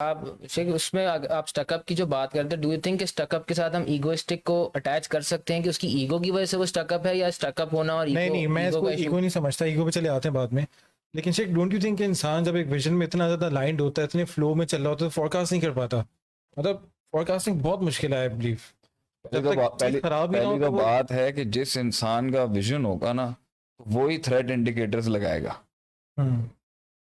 आप शेख उसमें आप स्टकअप की जो बात करते हैं, डू यू थिंक स्टकअप के साथ हम ईगोइस्टिक को अटैच कर सकते हैं कि उसकी ईगो की वजह से वो स्टकअप है, या स्टकअप होना और नहीं ईगो नहीं, मैं ईगो इसको का इशू? ईगो नहीं समझता, ईगो पे चले आते हैं बाद में। लेकिन शेख, डोंट यू थिंक इंसान जब एक विजन में इतना ज़्यादा लाइंड होता है, इतने फ्लो में चल रहा होता है, तो फोरकास्ट नहीं कर पाता। मतलब फोरकास्टिंग बहुत मुश्किल है, आई बिलीव। पहली जब तो तक चीज़ खराब नहीं ना हो पहली तो तो वो। बात है कि जिस इंसान का विजन होगा ना, वो ही थ्रेट इंडिकेटर्स लगाएगा, हम्म।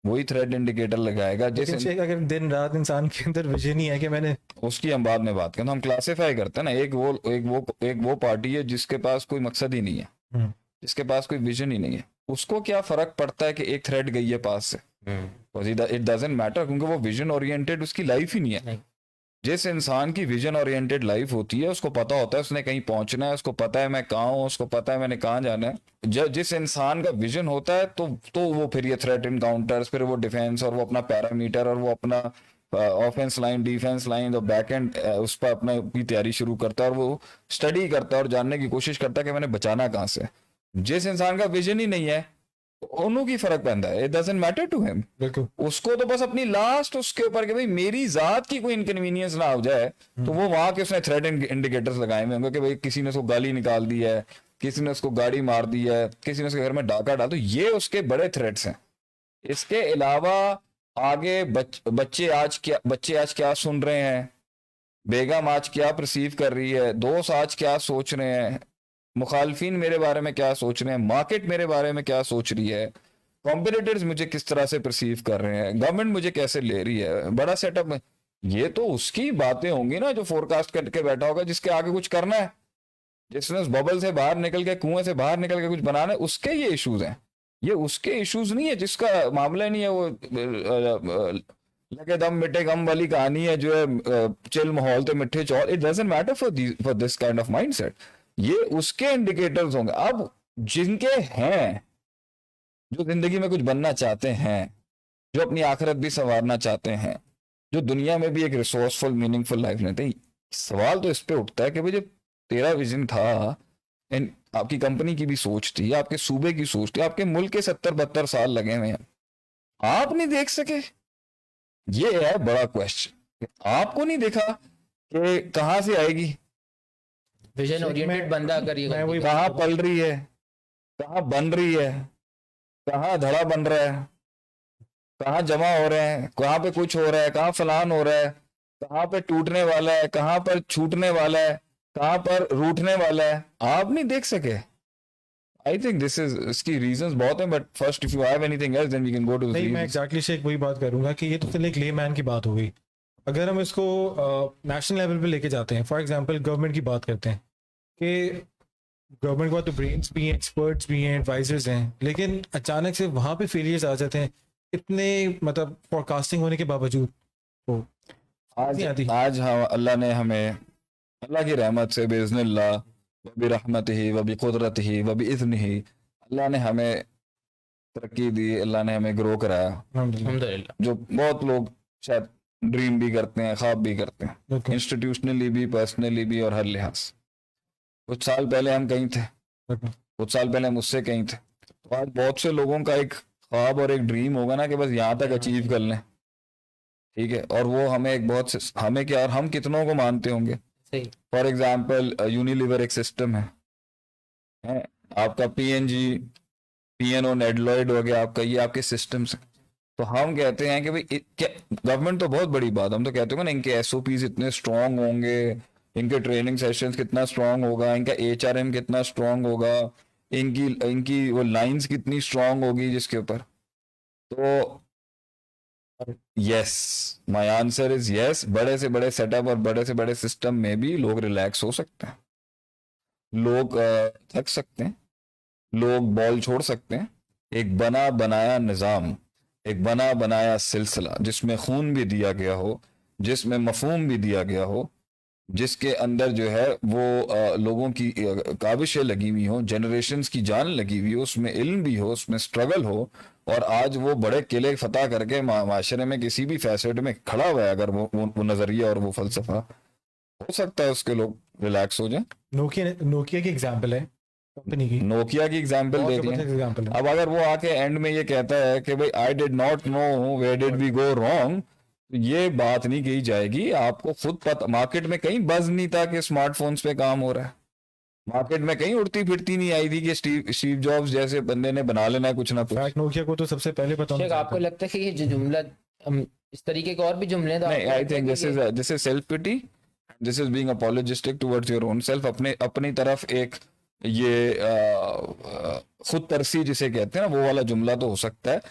वही थ्रेट इंडिकेटर लगाएगा लेकिन शेख, अगर दिन रात इंसान के अंदर विजन ही है कि मैंने। उसकी हम बाद में बात करें। तो हम क्लासिफाई करते हैं ना, एक वो पार्टी है जिसके पास कोई मकसद ही नहीं है, हम्म। जिसके पास कोई विजन ही नहीं है। उसको क्या फर्क पड़ता है कि एक थ्रेट गई है पास से? इट डजंट मैटर, क्योंकि वो विजन ओरिएंटेड उसकी लाइफ ही नहीं है। नहीं। जिस इंसान की विजन ओरिएंटेड लाइफ होती है, उसको पता होता है उसने कहीं पहुंचना है, उसको पता है मैं कहाँ हूँ, उसको पता है मैंने कहाँ जाना है। जिस इंसान का विजन होता है तो वो फिर ये थ्रेट इनकाउंटर्स, फिर वो डिफेंस, और वो अपना पैरामीटर, और वो अपना ऑफेंस लाइन, डिफेंस लाइन और बैक एंड उस पर अपना की तैयारी शुरू करता है, और वो स्टडी करता है और जानने की कोशिश करता है कि मैंने बचाना कहाँ से। जिस इंसान का विजन ही नहीं है, ਉਹਨੂੰ ਕੀ फर्क पैंदा है? It doesn't matter to him. बिल्कुल। उसको तो बस अपनी लास्ट उसके ऊपर कि भाई मेरी जात की कोई इनकन्वीनियंस ना हो जाए, तो वो वहां के उसने थ्रेट इंडिकेटर्स लगाए हुए होंगे कि भाई किसी ने उसको गाली निकाल दी है, किसी ने उसको गाड़ी मार दी है, किसी ने उसके घर में डाका डाल, तो ये उसके बड़े थ्रेट्स हैं। इसके अलावा आगे बच्चे आज क्या सुन रहे हैं, बेगम आज क्या परसीव कर रही है, दोस्त आज क्या सोच रहे हैं, मुखालफिन मेरे बारे में क्या सोच रहे हैं, मार्केट मेरे बारे में क्या सोच रही है, कॉम्पिटिटर्स मुझे किस तरह से परसीव कर रहे हैं, गवर्नमेंट मुझे कैसे ले रही है, बड़ा सेटअप में। ये तो उसकी बातें होंगी ना जो फोरकास्ट करके बैठा होगा, जिसके आगे कुछ करना है, जिसने उस बबल से बाहर निकल के, कुएं से बाहर निकल के कुछ बनाना है, उसके ये इश्यूज हैं। ये उसके इश्यूज नहीं है, जिसका मामला नहीं है वो लगे दम मिटे गम वाली कहानी है, जो है चिल माहौल तो मिठे चौल। It doesn't matter for this kind of mindset. ये उसके इंडिकेटर्स होंगे। अब जिनके हैं, जो जिंदगी में कुछ बनना चाहते हैं, जो अपनी आखिरत भी संवारना चाहते हैं, जो दुनिया में भी एक रिसोर्सफुल मीनिंगफुल लाइफ लेते हैं, सवाल तो इस पे उठता है कि भाई जब तेरा विजन था, एंड आपकी कंपनी की भी सोच थी, आपके सूबे की सोच थी, आपके मुल्क के 70-72 साल लगे हुए हैं, आप नहीं देख सके? ये है बड़ा क्वेश्चन। आपको नहीं देखा कि कहां से आएगी, विजन ओरिएंटेड बंदा अगर ये मैं वही कहां पल रही है, कहां बन रही है, कहां धड़ा बन रहा है, कहाँ जमा हो रहे हैं, कहाँ पे कुछ हो रहा है, कहाँ फलान हो रहा है, कहाँ पे टूटने वाला है, कहाँ पर छूटने वाला है, कहाँ पर रूठने वाला है, आप नहीं देख सके। आई थिंक दिस इज, इसकी रीजंस बहुत हैं, but first if you have anything else then we can go to नहीं, मैं एग्जैक्टली शेख वही बात करूंगा कि ये तो चलिए एक ले मैन की बात हो गई। अगर हम इसको नेशनल लेवल पे लेके जाते हैं, फॉर एग्जांपल गवर्नमेंट की बात करते हैं कि गवर्नमेंट के पास तो ब्रेन्स भी हैं, एक्सपर्ट्स भी हैं, एडवाइजर्स हैं, लेकिन अचानक से वहाँ पे फेलियर्स आ जाते हैं, इतने मतलब फोरकास्टिंग होने के बावजूद। तो आज हम अल्लाह ने हमें, अल्लाह की रहमत से, बिइज़्निल्लाह व बिरहमतिही व बिकुदरतिही व बिइज़्निही, अल्लाह ने हमें तरक्की दी, अल्लाह ने हमें ग्रो कराया, अल्हम्दुलिल्लाह। जो बहुत लोग शायद ड्रीम भी करते हैं, ख्वाब भी करते हैं, इंस्टीट्यूशनली भी, पर्सनली भी, और हर लिहाज। कुछ साल पहले हम कहीं थे, कुछ साल पहले हम उससे कहीं थे। तो आज बहुत से लोगों का एक ख्वाब और एक ड्रीम होगा ना कि बस यहाँ तक अचीव कर लें, ठीक है, और वो हमें एक बहुत हमें क्या, और हम कितनों को मानते होंगे। सही। फॉर एग्जाम्पल यूनिलीवर एक सिस्टम है, आपका पीएनजी, पीएनओ, नेडलॉइड हो गया आपका, ये आपके सिस्टम्स हैं। तो हम कहते हैं कि भाई गवर्नमेंट तो बहुत बड़ी बात, हम तो कहते हैं ना इनके एसओपीज इतने स्ट्रांग होंगे, इनके ट्रेनिंग सेशंस कितना स्ट्रांग होगा, इनका एचआरएम कितना स्ट्रांग होगा, इनकी इनकी वो लाइंस कितनी स्ट्रांग होगी जिसके ऊपर। तो yes, my answer is yes. बड़े से बड़े सेटअप और बड़े से बड़े सिस्टम में भी लोग रिलैक्स हो सकते हैं, लोग थक सकते हैं, लोग बॉल छोड़ सकते हैं। एक बना बनाया निज़ाम, एक बना बनाया सिलसिला, जिसमें खून भी दिया गया हो, जिसमें मफहूम भी दिया गया हो, जिसके अंदर जो है वो लोगों की काविशें लगी हुई हो, जनरेशन्स की जान लगी हुई हो, उसमें इल्म भी हो, उसमें स्ट्रगल हो, और आज वो बड़े किले फतह करके माशरे में किसी भी फैसेट में खड़ा हुआ है, अगर वो नजरिया और वो फलसफा, हो सकता है उसके लोग रिलैक्स हो जाए। नोकिया की एग्जाम्पल है, कंपनी की नोकिया की एग्जाम्पल देख लें। एग्जाम्पल है। अब अगर वो आके एंड में ये कहता है कि भाई I did not know where did we go wrong, ये बात नहीं कही जाएगी, आपको खुद पता, मार्केट में कहीं बज नहीं था कि स्मार्टफोन्स पे काम हो रहा है, मार्केट में कहीं उड़ती फिरती नहीं आई थी कि स्टीव जॉब्स जैसे बंदे ने बना लेना है कुछ ना कुछ। फैक्ट नोकिया को तो सबसे पहले पता होना शेख, आपको चाहिए था। लगता है कि ये जो जुमला इस तरीके के और भी जुमले हैं तो नहीं, आपको आई लगता है थिंक कि this is self pity, this is being apologistic towards your own self. अपने अपनी तरफ एक ये खुद तरसी जिसे कहते हैं ना, वो वाला जुमला तो हो सकता है,